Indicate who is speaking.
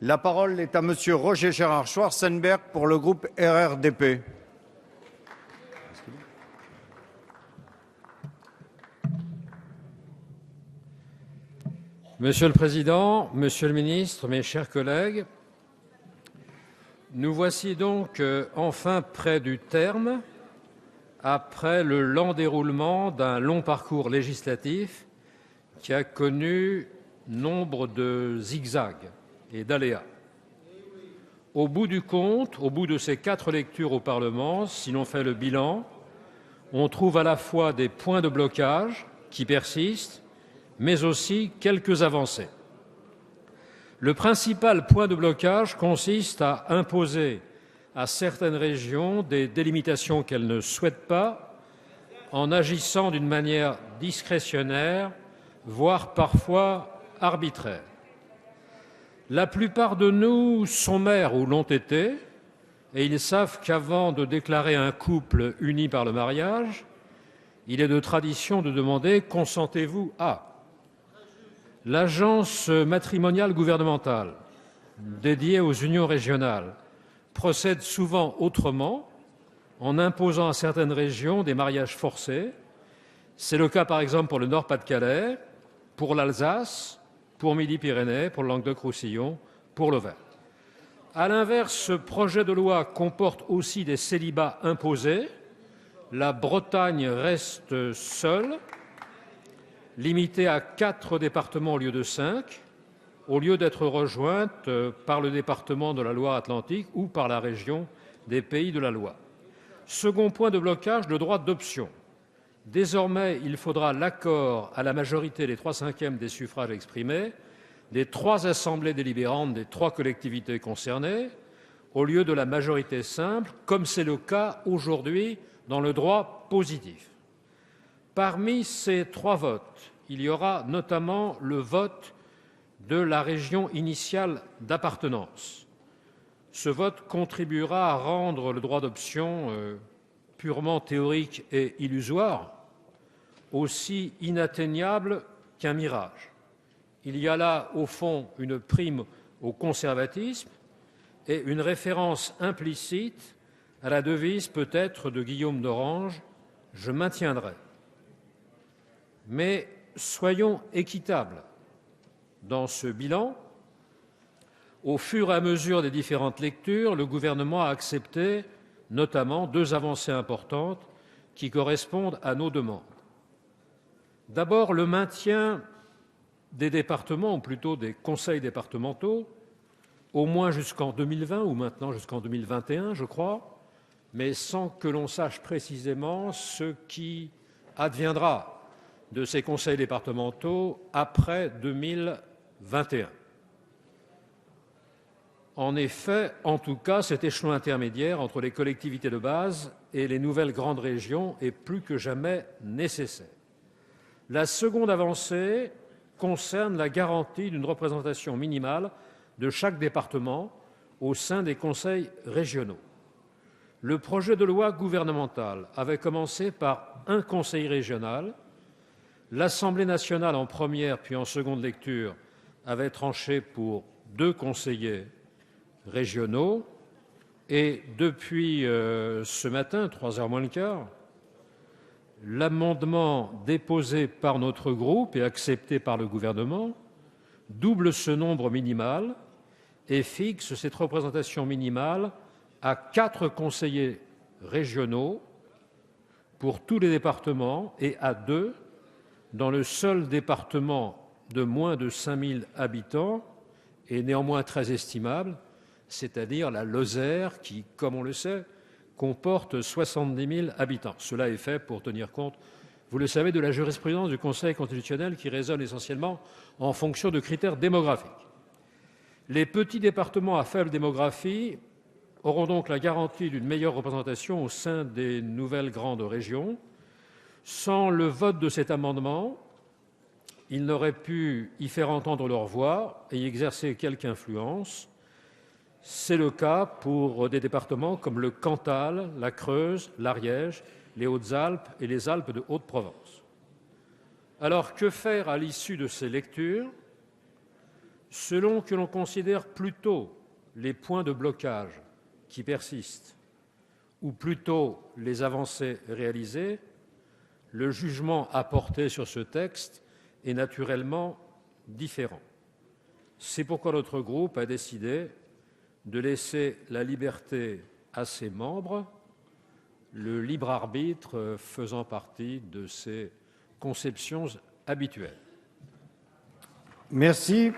Speaker 1: La parole est à Monsieur Roger Gérard Schwarzenberg pour le groupe RRDP.
Speaker 2: Monsieur le Président, Monsieur le Ministre, mes chers collègues, nous voici donc enfin près du terme, après le lent déroulement d'un long parcours législatif qui a connu nombre de zigzags et d'aléas. Au bout du compte, au bout de ces 4 lectures au Parlement, si l'on fait le bilan, on trouve à la fois des points de blocage qui persistent, mais aussi quelques avancées. Le principal point de blocage consiste à imposer à certaines régions des délimitations qu'elles ne souhaitent pas, en agissant d'une manière discrétionnaire, voire parfois arbitraire. La plupart de nous sont maires ou l'ont été, et ils savent qu'avant de déclarer un couple uni par le mariage, il est de tradition de demander « consentez-vous à ». L'agence matrimoniale gouvernementale dédiée aux unions régionales procède souvent autrement, en imposant à certaines régions des mariages forcés. C'est le cas par exemple pour le Nord-Pas-de-Calais, pour l'Alsace, pour Midi-Pyrénées, pour le Languedoc-Roussillon, pour l'Auvergne. À l'inverse, ce projet de loi comporte aussi des célibats imposés. La Bretagne reste seule, limitée à 4 départements au lieu de 5, au lieu d'être rejointe par le département de la Loire-Atlantique ou par la région des Pays de la Loire. Second point de blocage, le droit d'option. Désormais, il faudra l'accord à la majorité des 3/5 des suffrages exprimés des 3 assemblées délibérantes des 3 collectivités concernées, au lieu de la majorité simple, comme c'est le cas aujourd'hui dans le droit positif. Parmi ces 3 votes, il y aura notamment le vote de la région initiale d'appartenance. Ce vote contribuera à rendre le droit d'option purement théorique et illusoire aussi inatteignable qu'un mirage. Il y a là, au fond, une prime au conservatisme et une référence implicite à la devise peut-être de Guillaume d'Orange « Je maintiendrai ». Mais soyons équitables dans ce bilan. Au fur et à mesure des différentes lectures, le gouvernement a accepté notamment 2 avancées importantes qui correspondent à nos demandes. D'abord, le maintien des départements, ou plutôt des conseils départementaux, au moins jusqu'en 2020, ou maintenant jusqu'en 2021, je crois, mais sans que l'on sache précisément ce qui adviendra de ces conseils départementaux après 2021. En effet, en tout cas, cet échelon intermédiaire entre les collectivités de base et les nouvelles grandes régions est plus que jamais nécessaire. La seconde avancée concerne la garantie d'une représentation minimale de chaque département au sein des conseils régionaux. Le projet de loi gouvernemental avait commencé par un conseil régional. L'Assemblée nationale, en première puis en seconde lecture, avait tranché pour 2 conseillers régionaux. Et depuis ce matin, 3h moins le quart, l'amendement déposé par notre groupe et accepté par le gouvernement double ce nombre minimal et fixe cette représentation minimale à 4 conseillers régionaux pour tous les départements et à 2 dans le seul département de moins de 5 000 habitants et néanmoins très estimable, c'est-à-dire la Lozère qui, comme on le sait, comporte 70 000 habitants. Cela est fait pour tenir compte, vous le savez, de la jurisprudence du Conseil constitutionnel qui raisonne essentiellement en fonction de critères démographiques. Les petits départements à faible démographie auront donc la garantie d'une meilleure représentation au sein des nouvelles grandes régions. Sans le vote de cet amendement, ils n'auraient pu y faire entendre leur voix et y exercer quelque influence. C'est le cas pour des départements comme le Cantal, la Creuse, l'Ariège, les Hautes-Alpes et les Alpes de Haute-Provence. Alors, que faire à l'issue de ces lectures ? Selon que l'on considère plutôt les points de blocage qui persistent ou plutôt les avancées réalisées, le jugement apporté sur ce texte est naturellement différent. C'est pourquoi notre groupe a décidé de laisser la liberté à ses membres, le libre arbitre faisant partie de ses conceptions habituelles.
Speaker 1: Merci.